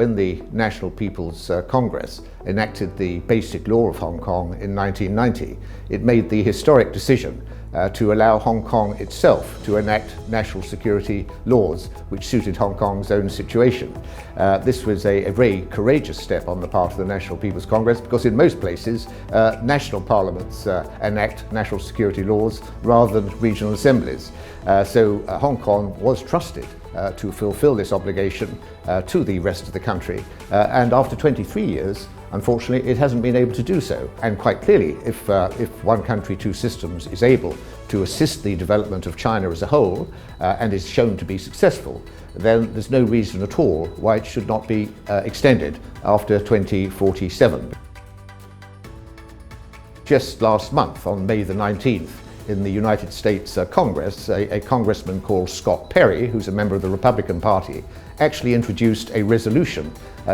when the National People's Congress enacted the Basic Law of Hong Kong in 1990, it made the historic decision to allow Hong Kong itself to enact national security laws which suited Hong Kong's own situation. This was a very courageous step on the part of the National People's Congress, because in most places national parliaments enact national security laws rather than regional assemblies. So Hong Kong was trusted to fulfill this obligation to the rest of the country, and after 23 years, unfortunately, it hasn't been able to do so. And quite clearly, if one country, two systems is able to assist the development of China as a whole and is shown to be successful, then there's no reason at all why it should not be extended after 2047. Just last month, on May the 19th, in the United States Congress, a congressman called Scott Perry, who's a member of the Republican Party, actually introduced a resolution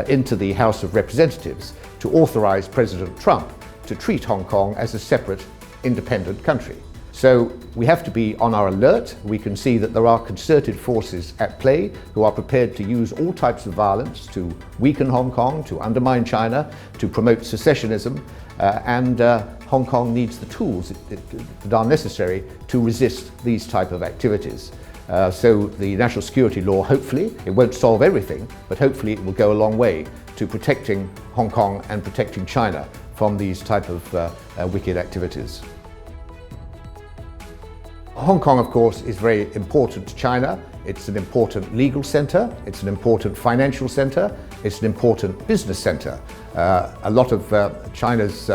into the House of Representatives to authorize President Trump to treat Hong Kong as a separate, independent country. So we have to be on our alert. We can see that there are concerted forces at play who are prepared to use all types of violence to weaken Hong Kong, to undermine China, to promote secessionism, and Hong Kong needs the tools that are necessary to resist these type of activities. So the national security law, hopefully, it won't solve everything, but hopefully it will go a long way to protecting Hong Kong and protecting China from these type of wicked activities. Hong Kong, of course, is very important to China. It's an important legal centre, it's an important financial centre, it's an important business centre. A lot of China's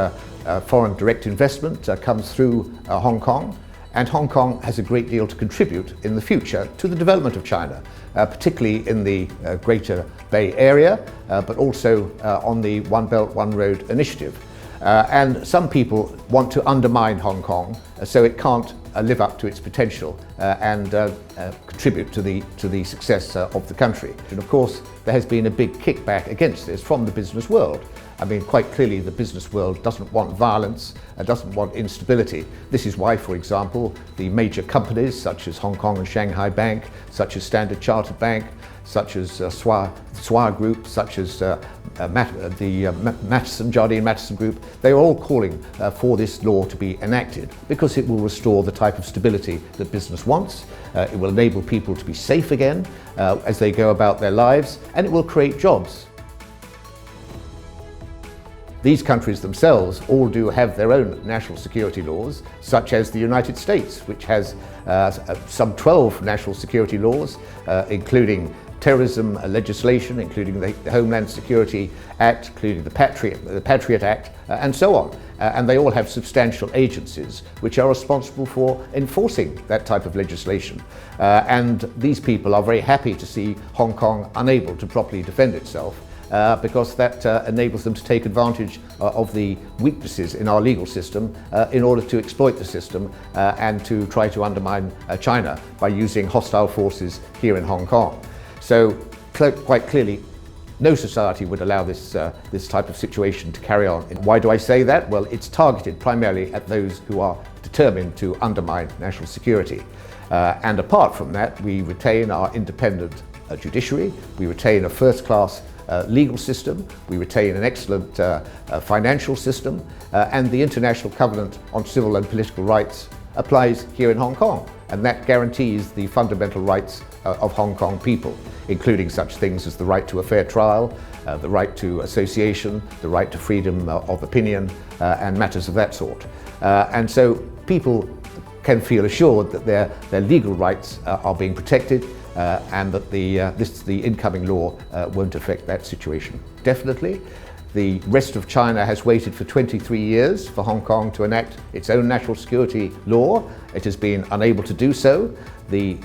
foreign direct investment comes through Hong Kong, and Hong Kong has a great deal to contribute in the future to the development of China, particularly in the Greater Bay Area, but also on the One Belt, One Road initiative. And some people want to undermine Hong Kong so it can't live up to its potential and contribute to the success of the country. And of course, there has been a big kickback against this from the business world. I mean, quite clearly the business world doesn't want violence, doesn't want instability. This is why, for example, the major companies such as Hong Kong and Shanghai Bank, such as Standard Chartered Bank, such as Swire Group, such as the Jardine Matheson Group, they are all calling for this law to be enacted because it will restore the type of stability that business wants. It will enable people to be safe again as they go about their lives, and it will create jobs. These countries themselves all do have their own national security laws, such as the United States, which has some 12 national security laws, including terrorism legislation, including the Homeland Security Act, including the Patriot Act, and so on. And they all have substantial agencies which are responsible for enforcing that type of legislation. And these people are very happy to see Hong Kong unable to properly defend itself, because that enables them to take advantage of the weaknesses in our legal system in order to exploit the system and to try to undermine China by using hostile forces here in Hong Kong. So quite clearly, no society would allow this type of situation to carry on. Why do I say that? Well, it's targeted primarily at those who are determined to undermine national security. And apart from that, we retain our independent judiciary, we retain a first-class legal system, we retain an excellent financial system, and the International Covenant on Civil and Political Rights applies here in Hong Kong, and that guarantees the fundamental rights of Hong Kong people, including such things as the right to a fair trial, the right to association, the right to freedom of opinion, and matters of that sort. And so people can feel assured that their legal rights are being protected, and that the incoming law won't affect that situation. Definitely, the rest of China has waited for 23 years for Hong Kong to enact its own national security law. It has been unable to do so. The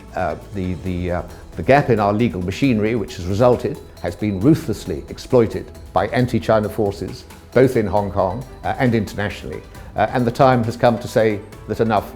gap in our legal machinery, which has resulted, has been ruthlessly exploited by anti-China forces, both in Hong Kong and internationally. And the time has come to say that enough